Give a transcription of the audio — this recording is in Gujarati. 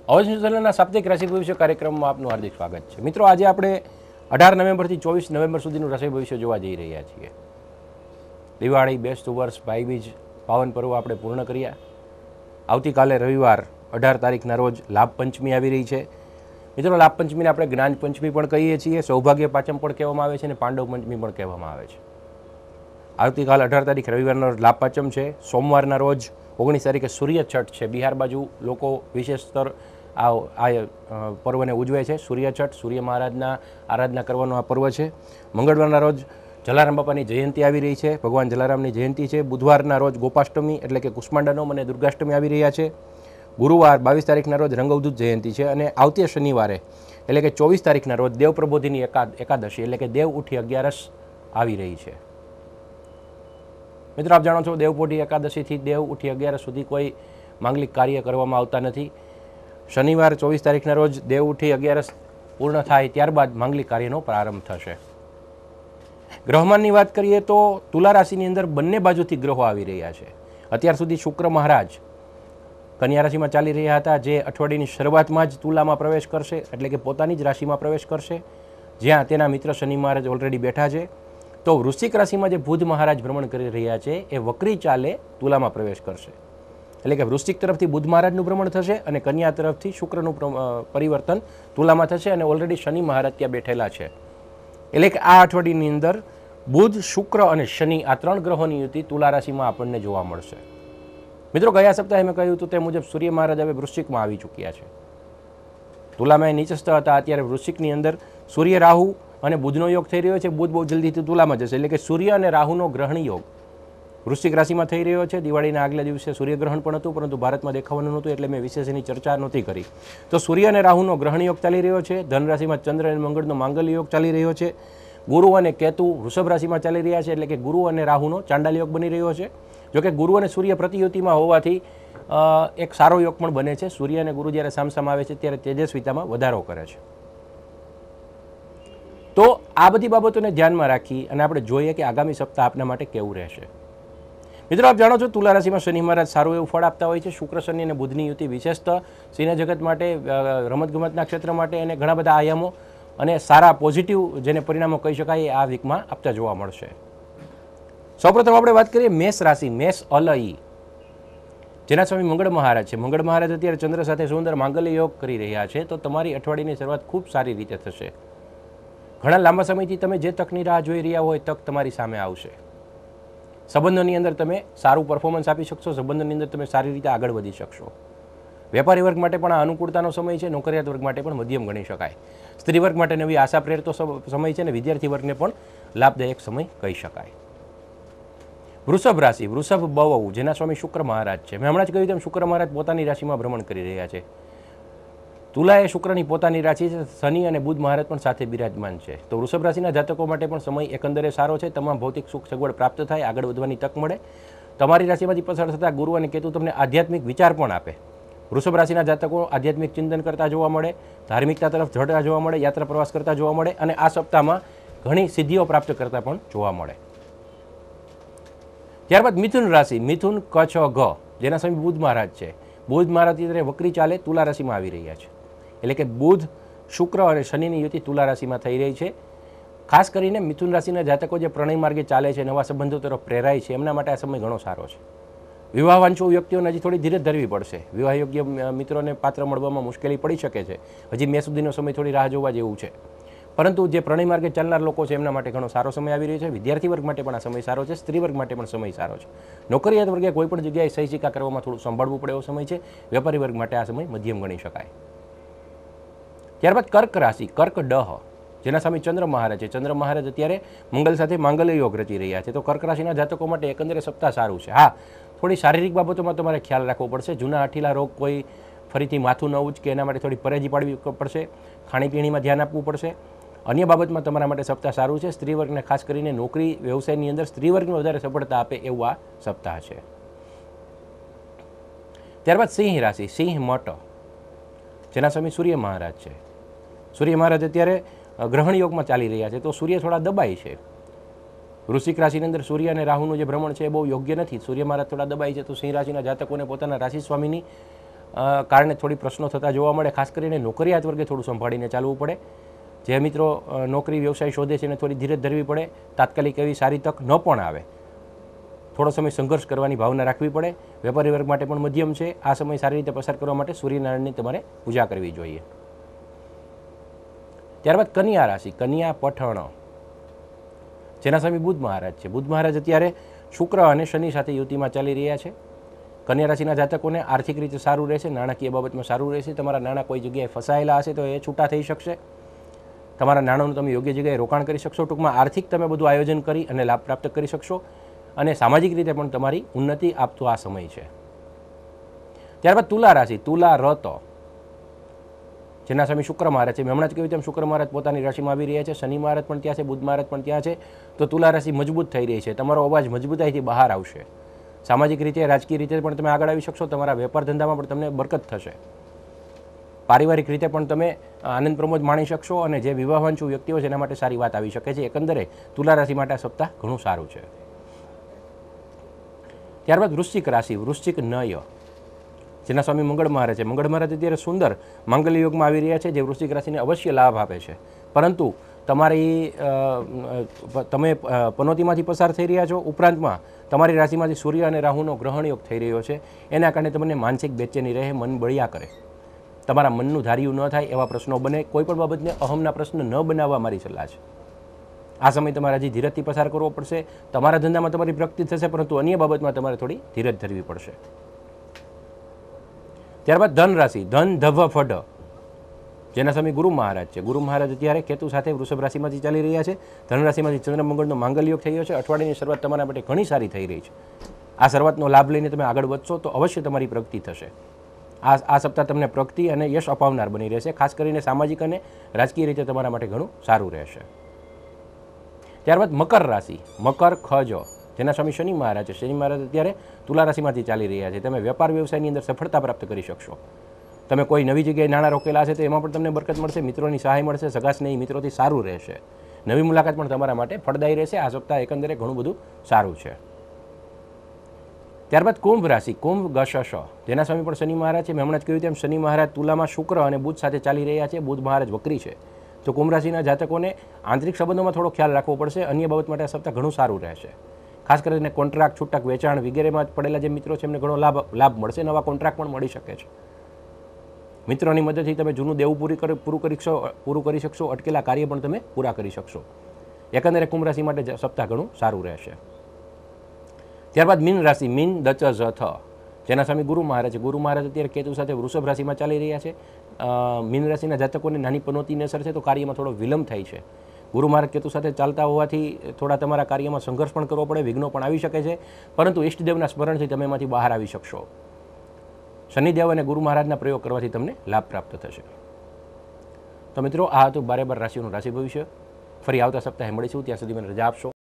અવજ ન્યૂઝના સાપ્તાહિક રાશિ ભવિષ્ય કાર્યક્રમમાં આપનું હાર્દિક સ્વાગત છે। મિત્રો, આજે આપણે 18 નવેમ્બરથી 24 નવેમ્બર સુધીનું રાશિ ભવિષ્ય જોવા જઈ રહ્યા છીએ। દિવાળી, બેસતું વર્ષ, ભાઈબીજ પાવન પર્વ આપણે પૂર્ણ કર્યા। આવતીકાલે રવિવાર 18 તારીખના રોજ લાભ પંચમી આવી રહી છે। મિત્રો, લાભ પંચમીને આપણે જ્ઞાન પંચમી પણ કહીએ છીએ, સૌભાગ્ય પાંચમ પણ કહેવામાં આવે છે અને પાંડવ પંચમી પણ કહેવામાં આવે છે। આવતીકાલ 18 તારીખ રવિવારનો લાભ પાંચમ છે। સોમવારના રોજ 19 તારીખે સૂર્ય છઠ છે। બિહાર બાજુ લોકો વિશેષતર આ પર્વને ઉજવે છે। સૂર્ય છઠ, સૂર્ય મહારાજના આરાધના કરવાનો આ પર્વ છે। મંગળવારના રોજ જલારામ બાપાની જયંતિ આવી રહી છે, ભગવાન જલારામની જયંતિ છે। બુધવારના રોજ ગોપાષ્ટમી એટલે કે કુષ્માંડાનોમ અને દુર્ગાષ્ટમી આવી રહ્યા છે। ગુરુવાર 22 તારીખના રોજ રંગઅવધૂત જયંતિ છે અને આવતી શનિવારે એટલે કે 24 તારીખના રોજ દેવ પ્રબોધિની એકાદશી એટલે કે દેવ ઉઠી 11 આવી રહી છે। મિત્રો, આપ જાણો છો દેવપોઢી એકાદશીથી દેવ ઉઠી 11 સુધી કોઈ માંગલિક કાર્ય કરવામાં આવતા નથી। શનિવાર 24 તારીખના રોજ દેવ ઉઠી 11 પૂર્ણ થાય ત્યારબાદ માંગલિક કાર્યનો પ્રારંભ થશે। ગ્રહમાનની વાત કરીએ તો તુલા રાશિની અંદર બંને બાજુથી ગ્રહો આવી રહ્યા છે। અત્યાર સુધી શુક્ર મહારાજ કન્યા રાશિમાં ચાલી રહ્યા હતા, જે અઠવાડિયાની શરૂઆતમાં જ તુલામાં પ્રવેશ કરશે એટલે કે પોતાની જ રાશિમાં પ્રવેશ કરશે, જ્યાં તેના મિત્ર શનિ મહારાજ ઓલરેડી બેઠા છે। તો વૃશ્ચિક રાશિમાં જે બુધ મહારાજ ભ્રમણ કરી રહ્યા છે એ વક્રી ચાલે તુલામાં પ્રવેશ કરશે, એટલે કે વૃશ્ચિક તરફથી બુધ મહારાજનું ભ્રમણ થશે અને કન્યા તરફથી શુક્રનું પરિવર્તન તુલામાં થશે અને ઓલરેડી શનિ મહારાજ ત્યાં બેઠેલા છે। એટલે કે આ અઠવાડિયાની અંદર બુધ, શુક્ર અને શનિ આ 3 ગ્રહોની યુતિ તુલા રાશિમાં આપણને જોવા મળશે। મિત્રો, ગયા સપ્તાહે મેં કહ્યું હતું તે મુજબ સૂર્ય મહારાજ હવે વૃશ્ચિકમાં આવી ચૂક્યા છે। તુલામાં એ નીચસ્થ હતા, અત્યારે વૃશ્ચિકની અંદર સૂર્ય, રાહુ અને બુધનો યોગ થઈ રહ્યો છે। બુધ બહુ જલ્દીથી તુલામાં જશે, એટલે કે સૂર્ય અને રાહુનો ગ્રહણ યોગ વૃશ્ચિક રાશિમાં થઈ રહ્યો છે। દિવાળીના આગલા દિવસે સૂર્યગ્રહણ પણ હતું, પરંતુ ભારતમાં દેખાવાનું નહોતું એટલે મેં વિશેષ એની ચર્ચા નહોતી કરી। તો સૂર્ય અને રાહુનો ગ્રહણ યોગ ચાલી રહ્યો છે। ધન રાશિમાં ચંદ્ર અને મંગળનો માંગલ્ય યોગ ચાલી રહ્યો છે। ગુરુ અને કેતુ વૃષભ રાશિમાં ચાલી રહ્યા છે, એટલે કે ગુરુ અને રાહુનો ચાંડાલ યોગ બની રહ્યો છે। જોકે ગુરુ અને સૂર્ય પ્રતિયુતિમાં હોવાથી એક સારો યોગ પણ બને છે। સૂર્ય અને ગુરુ જ્યારે સામસામ આવે છે ત્યારે તેજસ્વીતામાં વધારો કરે છે। તો આ બધી બાબતોને ધ્યાનમાં રાખી અને આપણે જોઈએ કે આગામી સપ્તાહ આપના માટે કેવું રહેશે। મિત્રો, આપ જાણો છો તુલા રાશિમાં શનિ મહારાજ સારું એવું ફળ આપતા હોય છે। શુક્ર, શનિ અને બુધની યુતિ વિશેષતઃ સિને જગત માટે, રમતગમતના ક્ષેત્ર માટે અને ઘણા બધા આયામો અને સારા પોઝિટિવ જેને પરિણામો કહી શકાય આ વીકમાં આપતા જોવા મળશે। સૌપ્રથમ આપણે વાત કરીએ મેષ રાશિ, મેષ અલઈ, જેના સ્વામી મંગળ મહારાજ છે। મંગળ મહારાજ અત્યારે ચંદ્ર સાથે સુંદર માંગલ્ય યોગ કરી રહ્યા છે, તો તમારી અઠવાડિયાની શરૂઆત ખૂબ સારી રીતે થશે। ઘણા લાંબા સમયથી તમે જે તકની રાહ જોઈ રહ્યા હોય તક તમારી સામે આવશે। સંબંધોની અંદર તમે સારું પરફોર્મન્સ આપી શકશો, સંબંધોની અંદર તમે સારી રીતે આગળ વધી શકશો। વેપારી વર્ગ માટે પણ આ અનુકૂળતાનો સમય છે, નોકરિયાત વર્ગ માટે પણ મધ્યમ ગણી શકાય। સ્ત્રી વર્ગ માટે નવી આશા પ્રેરતો સમય છે અને વિદ્યાર્થી વર્ગને પણ લાભદાયક સમય કહી શકાય। વૃષભ રાશિ, વૃષભ બહુ, જેના સ્વામી શુક્ર મહારાજ છે। મેં હમણાં જ કહ્યું તેમ શુક્ર મહારાજ પોતાની રાશિમાં ભ્રમણ કરી રહ્યા છે। તુલા એ શુક્રની પોતાની રાશિ છે, શનિ અને બુધ મહારાજ પણ સાથે બિરાજમાન છે। તો વૃષભ રાશિના જાતકો માટે પણ સમય એકંદરે સારો છે। તમામ ભૌતિક સુખ સગવડ પ્રાપ્ત થાય, આગળ વધવાની તક મળે। તમારી રાશિમાંથી પસાર થતા ગુરુ અને કેતુ તમને આધ્યાત્મિક વિચાર પણ આપે। વૃષભ રાશિના જાતકો આધ્યાત્મિક ચિંતન કરતા જોવા મળે, ધાર્મિકતા તરફ ઝળતા જોવા મળે, યાત્રા પ્રવાસ કરતા જોવા મળે અને આ સપ્તાહમાં ઘણી સિદ્ધિઓ પ્રાપ્ત કરતા પણ જોવા મળે। ત્યારબાદ મિથુન રાશિ, મિથુન કચ્છ ઘ, જેના સ્વામી બુધ મહારાજ છે। બુધ મહારાજ ત્યારે વક્રી ચાલે તુલા રાશિમાં આવી રહ્યા છે, એટલે કે બુધ, શુક્ર અને શનિની યુતિ તુલા રાશિમાં થઈ રહી છે। ખાસ કરીને મિથુન રાશિના જાતકો જે પ્રણય માર્ગે ચાલે છે, નવા સંબંધો તરફ પ્રેરાય છે, એમના માટે આ સમય ઘણો સારો છે। વિવાહવાંછુ વ્યક્તિઓને હજી થોડી ધીરજ ધરવી પડશે। વિવાહ યોગ્ય મિત્રોને પાત્ર મળવામાં મુશ્કેલી પડી શકે છે। હજી મે સુધીનો સમય થોડી રાહ જોવા જેવું છે, પરંતુ જે પ્રણય માર્ગે ચાલનાર લોકો છે એમના માટે ઘણો સારો સમય આવી રહ્યો છે। વિદ્યાર્થી વર્ગ માટે પણ આ સમય સારો છે, સ્ત્રી વર્ગ માટે પણ સમય સારો છે। નોકરિયાત વર્ગે કોઈ પણ જગ્યાએ સહી સિક્કા કરવામાં થોડું સંભાળવું પડે એવો સમય છે। વેપારી વર્ગ માટે આ સમય મધ્યમ ગણી શકાય। ત્યારબાદ કર્ક રાશિ, કર્ક ડહ, જેના સામે ચંદ્ર મહારાજ છે। ચંદ્ર મહારાજ અત્યારે મંગલ સાથે માંગલ્ય યોગ રચી રહ્યા છે, તો કર્ક રાશિના જાતકો માટે એકંદરે સપ્તાહ સારું છે। હા, થોડી શારીરિક બાબતોમાં તમારે ખ્યાલ રાખવો પડશે। જૂના હઠીલા રોગ કોઈ ફરીથી માથું ન ઉચકે એના માટે થોડી પરેજી પાડવી પડશે। ખાણીપીણીમાં ધ્યાન આપવું પડશે। અન્ય બાબતમાં તમારા માટે સપ્તાહ સારું છે। સ્ત્રી વર્ગને ખાસ કરીને નોકરી વ્યવસાયની અંદર સ્ત્રી વર્ગને વધારે સફળતા આપે એવું આ સપ્તાહ છે। ત્યારબાદ સિંહ રાશિ, સિંહ મઠ, જેના સ્વામી સૂર્ય મહારાજ છે। સૂર્ય મહારાજ અત્યારે ગ્રહણ યોગમાં ચાલી રહ્યા છે, તો સૂર્ય થોડા દબાય છે। વૃશ્ચિક રાશિની અંદર સૂર્ય અને રાહુનું જે ભ્રમણ છે એ બહુ યોગ્ય નથી। સૂર્ય મહારાજ થોડા દબાય છે, તો સિંહ રાશિના જાતકોને પોતાના રાશિ સ્વામીની કારણે થોડી પ્રશ્નો થતા જોવા મળે. ખાસ કરીને નોકરિયાત વર્ગે થોડું સંભાળીને ચાલવું પડે. જે મિત્રો નોકરી વ્યવસાય શોધે છે એને થોડી ધીરજ ધરવી પડે. તાત્કાલિક એવી સારી તક ન પણ આવે. થોડો સમય સંઘર્ષ કરવાની ભાવના રાખવી પડે. વેપારી વર્ગ માટે પણ મધ્યમ છે. આ સમય સારી રીતે પસાર કરવા માટે સૂર્યનારાયણની તમારે પૂજા કરવી જોઈએ. ત્યારબાદ કન્યા રાશિ, કન્યા પઠણ, જેના સ્વામી બુધ મહારાજ છે. બુધ મહારાજ અત્યારે શુક્ર અને શનિ સાથે યુતિમાં ચાલી રહ્યા છે. કન્યા રાશિના જાતકોને આર્થિક રીતે સારું રહેશે, નાણાકીય બાબતમાં સારું રહેશે. તમારા નાણાં કોઈ જગ્યાએ ફસાયેલા હશે તો એ છૂટા થઈ શકશે. તમારા નાણાંનું તમે યોગ્ય જગ્યાએ રોકાણ કરી શકશો. ટૂંકમાં આર્થિક તમે બધું આયોજન કરી અને લાભ પ્રાપ્ત કરી શકશો અને સામાજિક રીતે પણ તમારી ઉન્નતિ આપતો આ સમય છે. ત્યારબાદ તુલા રાશિ, તુલા રત, જેના સ્વામી શુક્ર મહારાજ છે. મેં હમણાં જ કહ્યું તેમ શુક્ર મહારાજ પોતાની રાશિમાં આવી રહ્યા છે. શનિ મહારાજ પણ ત્યાં છે, બુધ મહારાજ પણ ત્યાં છે. તો તુલા રાશિ મજબૂત થઈ રહી છે. તમારો અવાજ મજબૂતાઈથી બહાર આવશે. સામાજિક રીતે, રાજકીય રીતે પણ તમે આગળ આવી શકશો. તમારા વેપાર ધંધામાં પણ તમને બરકત થશે. પારિવારિક રીતે પણ તમે આનંદ પ્રમોદ માણી શકશો અને જે વિવાહાંચુ વ્યક્તિઓ છે એના માટે સારી વાત આવી શકે છે. એકંદરે તુલા રાશિ માટે આ સપ્તાહ ઘણું સારું છે. ત્યારબાદ વૃશ્ચિક રાશિ, વૃશ્ચિક નય, જેના સ્વામી મંગળ મહારાજ છે. મંગળ મહારાજ અત્યારે સુંદર માંગલ્ય યોગમાં આવી રહ્યા છે, જે વૃશ્ચિક રાશિને અવશ્ય લાભ આપે છે. પરંતુ તમે પનોતીમાંથી પસાર થઈ રહ્યા છો. ઉપરાંતમાં તમારી રાશિમાંથી સૂર્ય અને રાહુનો ગ્રહણ યોગ થઈ રહ્યો છે. એના કારણે તમને માનસિક બેચેની રહે, મન બળિયા કરે, તમારા મનનું ધાર્યું ન થાય એવા પ્રશ્નો બને. કોઈ પણ બાબતને અહમના પ્રશ્ન ન બનાવવા મારી સલાહ છે. આ સમય તમારે હજી ધીરજથી પસાર કરવો પડશે. તમારા ધંધામાં તમારી પ્રગતિ થશે, પરંતુ અન્ય બાબતમાં તમારે થોડી ધીરજ ધરવી પડશે. ત્યારબાદ ધન રાશિ, ધન ધભ ફઢ, જેના સ્વામી ગુરુ મહારાજ છે. ગુરુ મહારાજ અત્યારે કેતુ સાથે વૃષભ રાશિમાંથી ચાલી રહ્યા છે. ધન રાશિમાંથી ચંદ્ર મંગળનો માંગલ્ય યોગ થઈ ગયો છે. અઠવાડિયાની શરૂઆત તમારા માટે ઘણી સારી થઈ રહી છે. આ શરૂઆતનો લાભ લઈને તમે આગળ વધશો તો અવશ્ય તમારી પ્રગતિ થશે. આ સપ્તાહ તમને પ્રગતિ અને યશ અપાવનાર બની રહેશે. ખાસ કરીને સામાજિક અને રાજકીય રીતે તમારા માટે ઘણું સારું રહેશે. ત્યારબાદ મકર રાશિ, મકર ખજ, જેના સ્વામી શનિ મહારાજ છે. શનિ મહારાજ અત્યારે તુલા રાશિમાંથી ચાલી રહ્યા છે. તમે વેપાર વ્યવસાયની અંદર સફળતા પ્રાપ્ત કરી શકશો. તમે કોઈ નવી જગ્યાએ નાણાં રોકેલા હશે તો એમાં પણ તમને બરકત મળશે. મિત્રોની સહાય મળશે. સગા સ્નેહી મિત્રોથી સારું રહેશે. નવી મુલાકાત પણ તમારા માટે ફળદાયી રહેશે. આ સપ્તાહ એકંદરે ઘણું બધું સારું છે. ત્યારબાદ કુંભ રાશિ, કુંભ ગશશ, જેના સ્વામી પણ શનિ મહારાજ છે. મેં હમણાં જ કહ્યું તેમ શનિ મહારાજ તુલામાં શુક્ર અને બુધ સાથે ચાલી રહ્યા છે. બુધ મહારાજ વક્રી છે. તો કુંભ રાશિના જાતકોને આંતરિક સંબંધોમાં થોડો ખ્યાલ રાખવો પડશે. અન્ય બાબત માટે આ સપ્તાહ ઘણું સારું રહેશે. ખાસ કરીને કોન્ટ્રાક્ટ, છૂટક, વેચાણ વગેરેમાં પડેલા જે મિત્રો છે એમને ઘણો લાભ મળશે. નવા કોન્ટ્રાક્ટ પણ મળી શકે છે. મિત્રોની મદદથી તમે જૂનું દેવું પૂરું કરી શકશો. અટકેલા કાર્ય પણ તમે પૂરા કરી શકશો. એકંદરે કુંભ રાશિ માટે સપ્તાહ ઘણું સારું રહેશે. ત્યારબાદ મીન રાશિ, મીન દચ ઝથ, જેના સ્વામી ગુરુ મહારાજ છે. ગુરુ મહારાજ અત્યારે કેતુ સાથે વૃષભ રાશિમાં ચાલી રહ્યા છે. મીન રાશિના જાતકોને નાની પનોતીની અસર છે તો કાર્યમાં થોડો વિલંબ થાય છે. ગુરુ મહારાજ કેતુ સાથે ચાલતા હોવાથી થોડા તમારા કાર્યમાં સંઘર્ષ પણ કરવો પડે, વિઘ્નો પણ આવી શકે છે. પરંતુ ઈષ્ટદેવના સ્મરણથી તમે એમાંથી બહાર આવી શકશો. શનિદેવ અને ગુરુ મહારાજના પ્રયોગ કરવાથી તમને લાભ પ્રાપ્ત થશે. તો મિત્રો, આ હતું 12 રાશિઓનું રાશિ ભવિષ્ય. ફરી આવતા સપ્તાહે મળીશું. ત્યાં સુધી મને રજા આપશો.